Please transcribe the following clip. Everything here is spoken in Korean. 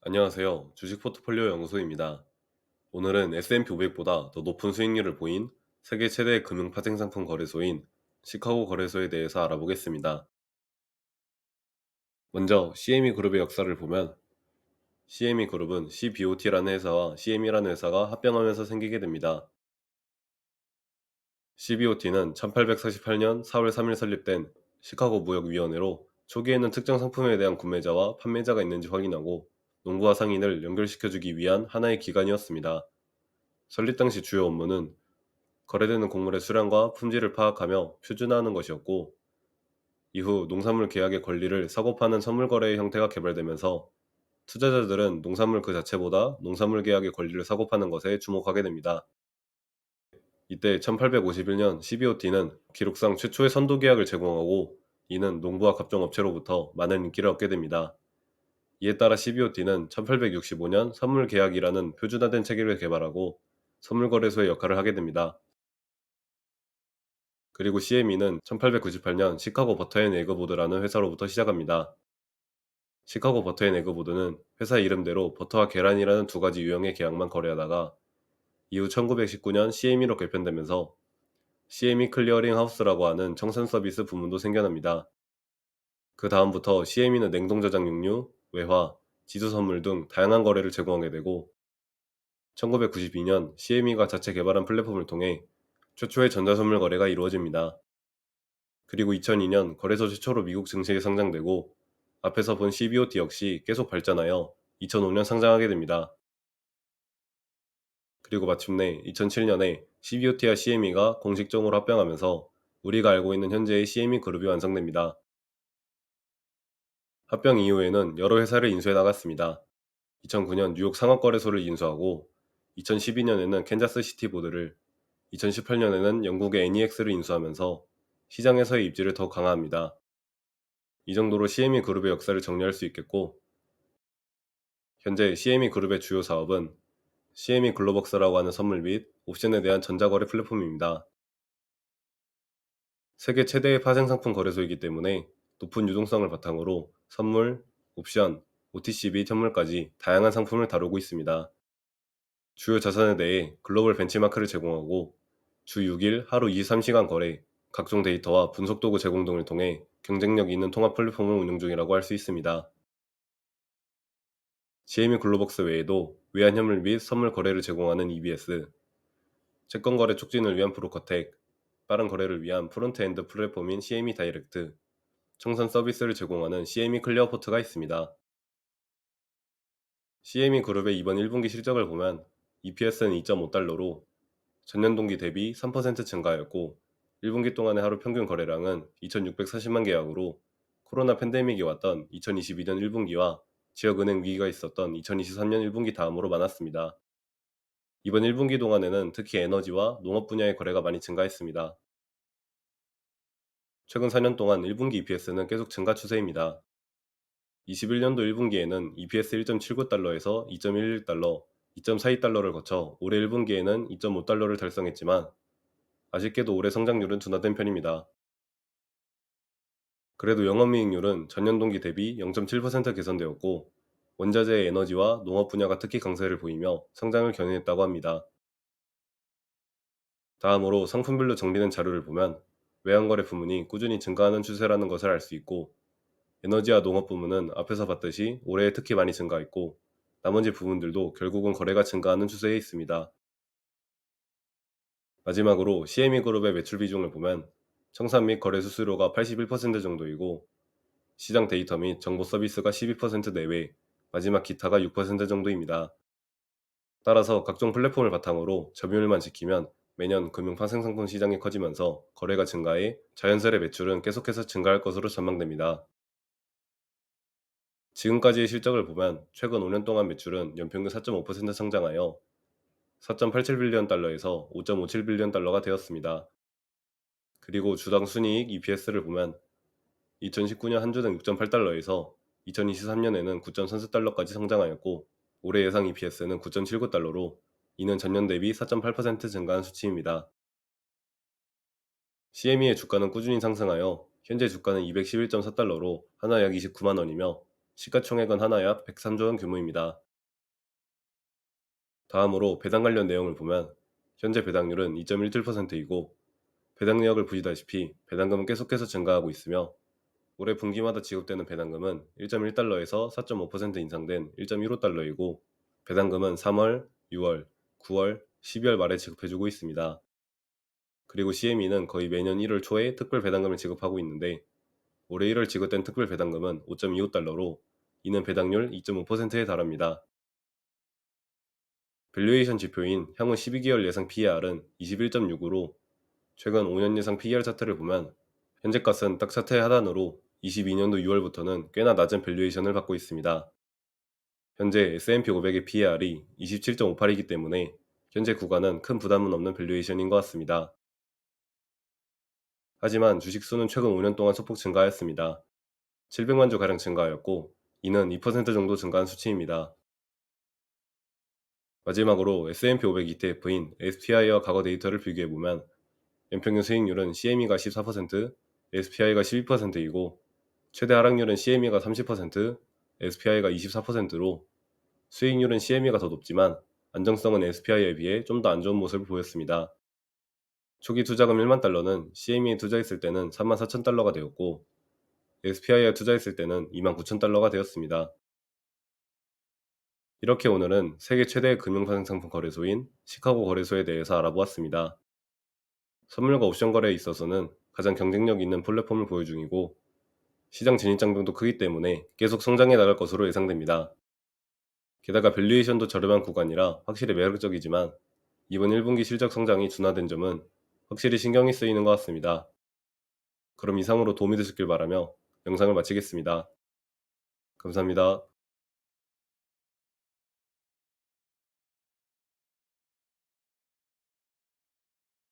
안녕하세요. 주식 포트폴리오 연구소입니다. 오늘은 S&P 500보다 더 높은 수익률을 보인 세계 최대 금융 파생상품 거래소인 시카고 거래소에 대해서 알아보겠습니다. 먼저 CME 그룹의 역사를 보면 CME 그룹은 CBOT라는 회사와 CME라는 회사가 합병하면서 생기게 됩니다. CBOT는 1848년 4월 3일 설립된 시카고 무역위원회로 초기에는 특정 상품에 대한 구매자와 판매자가 있는지 확인하고 농부와 상인을 연결시켜주기 위한 하나의 기관이었습니다. 설립 당시 주요 업무는 거래되는 곡물의 수량과 품질을 파악하며 표준화하는 것이었고, 이후 농산물 계약의 권리를 사고 파는 선물 거래의 형태가 개발되면서 투자자들은 농산물 그 자체보다 농산물 계약의 권리를 사고 파는 것에 주목하게 됩니다. 이때 1851년 CBOT는 기록상 최초의 선도 계약을 제공하고, 이는 농부와 갑종업체로부터 많은 인기를 얻게 됩니다. 이에 따라 CBOT는 1865년 선물 계약이라는 표준화된 체계를 개발하고 선물 거래소의 역할을 하게 됩니다. 그리고 CME는 1898년 시카고 버터 앤 에그 보드라는 회사로부터 시작합니다. 시카고 버터 앤 에그 보드는 회사 이름대로 버터와 계란이라는 두 가지 유형의 계약만 거래하다가 이후 1919년 CME로 개편되면서 CME 클리어링 하우스라고 하는 청산 서비스 부문도 생겨납니다. 그 다음부터 CME는 냉동 저장 육류, 외화, 지수 선물 등 다양한 거래를 제공하게 되고, 1992년 CME가 자체 개발한 플랫폼을 통해 최초의 전자선물 거래가 이루어집니다. 그리고 2002년 거래소 최초로 미국 증시에 상장되고, 앞에서 본 CBOT 역시 계속 발전하여 2005년 상장하게 됩니다. 그리고 마침내 2007년에 CBOT와 CME가 공식적으로 합병하면서 우리가 알고 있는 현재의 CME 그룹이 완성됩니다. 합병 이후에는 여러 회사를 인수해 나갔습니다. 2009년 뉴욕 상업거래소를 인수하고, 2012년에는 캔자스 시티 보드를, 2018년에는 영국의 NEX를 인수하면서 시장에서의 입지를 더 강화합니다. 이 정도로 CME 그룹의 역사를 정리할 수 있겠고, 현재 CME 그룹의 주요 사업은 CME 글로벅스라고 하는 선물 및 옵션에 대한 전자거래 플랫폼입니다. 세계 최대의 파생상품 거래소이기 때문에 높은 유동성을 바탕으로 선물, 옵션, OTC 및 현물까지 다양한 상품을 다루고 있습니다. 주요 자산에 대해 글로벌 벤치마크를 제공하고 주 6일 하루 23시간 거래, 각종 데이터와 분석 도구 제공 등을 통해 경쟁력 있는 통합 플랫폼을 운영 중이라고 할 수 있습니다. CME 글로벅스 외에도 외환현물 및 선물 거래를 제공하는 EBS, 채권 거래 촉진을 위한 프로커텍, 빠른 거래를 위한 프론트엔드 플랫폼인 CME 다이렉트, 청산 서비스를 제공하는 CME 클리어포트가 있습니다. CME 그룹의 이번 1분기 실적을 보면 EPS는 2.5달러로 전년 동기 대비 3% 증가하였고, 1분기 동안의 하루 평균 거래량은 2,640만 계약으로 코로나 팬데믹이 왔던 2022년 1분기와 지역은행 위기가 있었던 2023년 1분기 다음으로 많았습니다. 이번 1분기 동안에는 특히 에너지와 농업 분야의 거래가 많이 증가했습니다. 최근 4년 동안 1분기 EPS는 계속 증가 추세입니다. 21년도 1분기에는 EPS 1.79달러에서 2.11달러, 2.42달러를 거쳐 올해 1분기에는 2.5달러를 달성했지만, 아쉽게도 올해 성장률은 둔화된 편입니다. 그래도 영업이익률은 전년 동기 대비 0.7% 개선되었고, 원자재 에너지와 농업 분야가 특히 강세를 보이며 성장을 견인했다고 합니다. 다음으로 상품별로 정리된 자료를 보면 외환거래 부문이 꾸준히 증가하는 추세라는 것을 알 수 있고, 에너지와 농업 부문은 앞에서 봤듯이 올해 특히 많이 증가했고, 나머지 부문들도 결국은 거래가 증가하는 추세에 있습니다. 마지막으로 CME 그룹의 매출 비중을 보면 청산 및 거래 수수료가 81% 정도이고, 시장 데이터 및 정보 서비스가 12% 내외, 마지막 기타가 6% 정도입니다. 따라서 각종 플랫폼을 바탕으로 점유율만 지키면 매년 금융 파생상품 시장이 커지면서 거래가 증가해 자연스레 매출은 계속해서 증가할 것으로 전망됩니다. 지금까지의 실적을 보면 최근 5년 동안 매출은 연평균 4.5% 성장하여 4.87빌리언 달러에서 5.57빌리언 달러가 되었습니다. 그리고 주당 순이익 EPS를 보면 2019년 한 주당 6.8달러에서 2023년에는 9.34달러까지 성장하였고, 올해 예상 EPS는 9.79달러로 이는 전년 대비 4.8% 증가한 수치입니다. CME의 주가는 꾸준히 상승하여 현재 주가는 211.4달러로 하나 약 29만 원이며, 시가총액은 하나 약 103조 원 규모입니다. 다음으로 배당 관련 내용을 보면 현재 배당률은 2.17%이고 배당 내역을 보시다시피 배당금은 계속해서 증가하고 있으며 올해 분기마다 지급되는 배당금은 1.1달러에서 4.5% 인상된 1.15달러이고 배당금은 3월, 6월, 9월, 12월 말에 지급해주고 있습니다. 그리고 CME는 거의 매년 1월 초에 특별 배당금을 지급하고 있는데 올해 1월 지급된 특별 배당금은 5.25달러로 이는 배당률 2.5%에 달합니다. 밸류에이션 지표인 향후 12개월 예상 PER은 21.6으로 최근 5년 예상 PER 차트를 보면 현재 값은 딱 차트의 하단으로 22년도 6월부터는 꽤나 낮은 밸류에이션을 받고 있습니다. 현재 S&P 500의 PER이 27.58이기 때문에 현재 구간은 큰 부담은 없는 밸류에이션인 것 같습니다. 하지만 주식 수는 최근 5년 동안 소폭 증가하였습니다. 700만 주가량 증가하였고 이는 2% 정도 증가한 수치입니다. 마지막으로 S&P 500 ETF인 SPI와 과거 데이터를 비교해보면 연평균 수익률은 CME가 14%, SPI가 12%이고 최대 하락률은 CME가 30%, SPI가 24%로 수익률은 CME가 더 높지만 안정성은 SPI에 비해 좀 더 안 좋은 모습을 보였습니다. 초기 투자금 1만 달러는 CME에 투자했을 때는 3만 4천 달러가 되었고 SPI에 투자했을 때는 2만 9천 달러가 되었습니다. 이렇게 오늘은 세계 최대 금융상품 거래소인 시카고 거래소에 대해서 알아보았습니다. 선물과 옵션 거래에 있어서는 가장 경쟁력 있는 플랫폼을 보유 중이고 시장 진입 장벽도 크기 때문에 계속 성장해 나갈 것으로 예상됩니다. 게다가 밸류에이션도 저렴한 구간이라 확실히 매력적이지만 이번 1분기 실적 성장이 둔화된 점은 확실히 신경이 쓰이는 것 같습니다. 그럼 이상으로 도움이 되셨길 바라며 영상을 마치겠습니다. 감사합니다.